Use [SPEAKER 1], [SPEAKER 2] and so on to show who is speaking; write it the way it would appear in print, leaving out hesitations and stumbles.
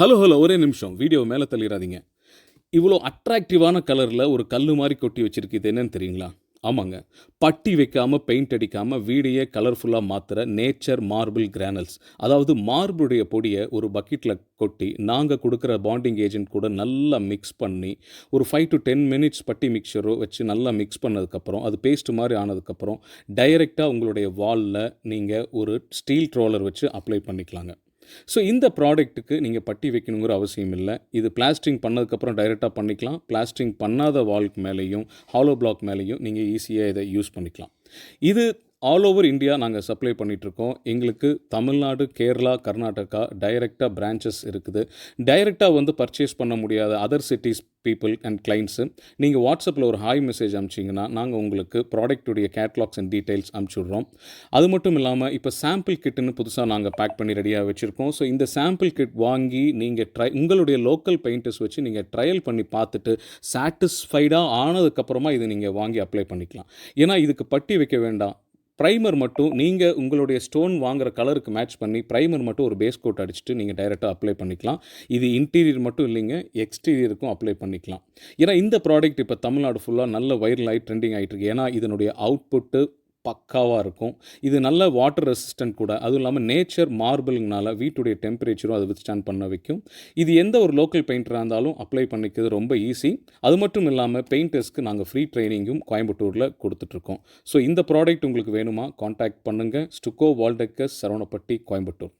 [SPEAKER 1] Hello ஒரே நிமிஷம். Video மேல தள்ளிறாதீங்க. இவ்வளோ அட்ராக்டிவான கலர்ல ஒரு கல்லு மாரி கொட்டி வச்சிருக்கு. இது என்னன்னு தெரியுங்களா? ஆமாங்க. பட்டி வைக்காம, பெயிண்ட் அடிக்காம வீடையே கலர்ஃபுல்லா மாத்துற நேச்சர் மார்பிள் கிரானல்ஸ். அதாவது மார்புடைய பொடிய ஒரு பக்கெட்ல கொட்டி, நாங்க குடுக்குற பாண்டிங் ஏஜென்ட் கூட நல்லா மிக்ஸ் பண்ணி, ஒரு 5 to 10 மினிட்ஸ் பட்டி மிக்ஸ்சரோ வச்சு நல்லா மிக்ஸ் பண்ணதுக்கப்புறம், அது பேஸ்ட் மாரி ஆனதுக்கப்புறம், டைரக்ட்டா உங்களுடைய வால்ல நீங்க ஒரு ஸ்டீல் ரோலர் வச்சு அப்ளை பண்ணிக்கலாங்க. ஸோ இந்த ப்ராடக்ட்டுக்கு நீங்கள் பட்டி வைக்கணுங்கிற அவசியம் இல்லை. இது பிளாஸ்டரிங் பண்ணதுக்கப்புறம் டைரெக்டாக பண்ணிக்கலாம். பிளாஸ்டரிங் பண்ணாத வால்க்கு மேலேயும் ஹாலோ பிளாக் மேலேயும் நீங்கள் ஈஸியாக இதை யூஸ் பண்ணிக்கலாம். இது ஆல் ஓவர் இந்தியா நாங்கள் சப்ளை பண்ணிகிட்ருக்கோம். எங்களுக்கு தமிழ்நாடு, கேரளா, கர்நாடகா டைரெக்டாக பிரான்ச்சஸ் இருக்குது. டைரெக்டாக வந்து பர்ச்சேஸ் பண்ண முடியாத other cities people and clients நீங்கள் வாட்ஸ்அப்பில் ஒரு ஹாய் மெசேஜ் அனுப்பிச்சிங்கன்னா நாங்கள் உங்களுக்கு ப்ராடக்ட்டுடைய கேட்லாக்ஸ் அண்ட் டீட்டெயில்ஸ் அனுப்பிச்சுட்றோம். அது மட்டும் இல்லாமல் இப்போ சாம்பிள் கிட்டுன்னு புதுசாக நாங்கள் பேக் பண்ணி ரெடியாக வச்சுருக்கோம். ஸோ இந்த சாம்பிள் கிட் வாங்கி நீங்கள் உங்களுடைய லோக்கல் பெயிண்டர்ஸ் வச்சு நீங்கள் ட்ரையல் பண்ணி பார்த்துட்டு சாட்டிஸ்ஃபைடாக ஆனதுக்கப்புறமா இதை நீங்கள் வாங்கி அப்ளை பண்ணிக்கலாம். ஏன்னா இதுக்கு பட்டி வைக்க வேண்டாம். ப்ரைமர் மட்டும் நீங்கள் உங்களுடைய ஸ்டோன் வாங்குகிற கலருக்கு மேட்ச் பண்ணி ப்ரைமர் மட்டும் ஒரு பேஸ் கோட் அடிச்சுட்டு நீங்கள் டைரெக்டாக அப்ளை பண்ணிக்கலாம். இது இன்டீரியர் மட்டும் இல்லைங்க, எக்ஸ்டீரியருக்கும் அப்ளை பண்ணிக்கலாம். ஏன்னா இந்த ப்ராடக்ட் இப்போ தமிழ்நாடு ஃபுல்லாக நல்ல வைரல் ஆகி ட்ரெண்டிங் ஆகிட்டு இருக்கு. ஏன்னா இதனுடைய அவுட்புட்டு பக்காவாக இருக்கும். இது நல்ல வாட்டர் ரெசிஸ்டன்ட் கூட. அதுவும் இல்லாமல் நேச்சர் மார்பிள்னால வீட்டுடைய டெம்பரேச்சரும் அதை வித்ஸ்டாண்ட் பண்ண வைக்கும். இது எந்த ஒரு லோக்கல் பெயிண்டராக இருந்தாலும் அப்ளை பண்ணிக்கிறது ரொம்ப ஈஸி. அது மட்டும் இல்லாமல் பெயிண்டர்ஸ்க்கு நாங்கள் ஃப்ரீ ட்ரைனிங்கும் கோயம்புத்தூரில் கொடுத்துட்ருக்கோம். ஸோ இந்த ப்ராடக்ட் உங்களுக்கு வேணுமா? காண்டாக்ட் பண்ணுங்கள். ஸ்டுக்கோ வால்டெக்கர்ஸ், சரவணப்பட்டி, கோயம்புத்தூர்.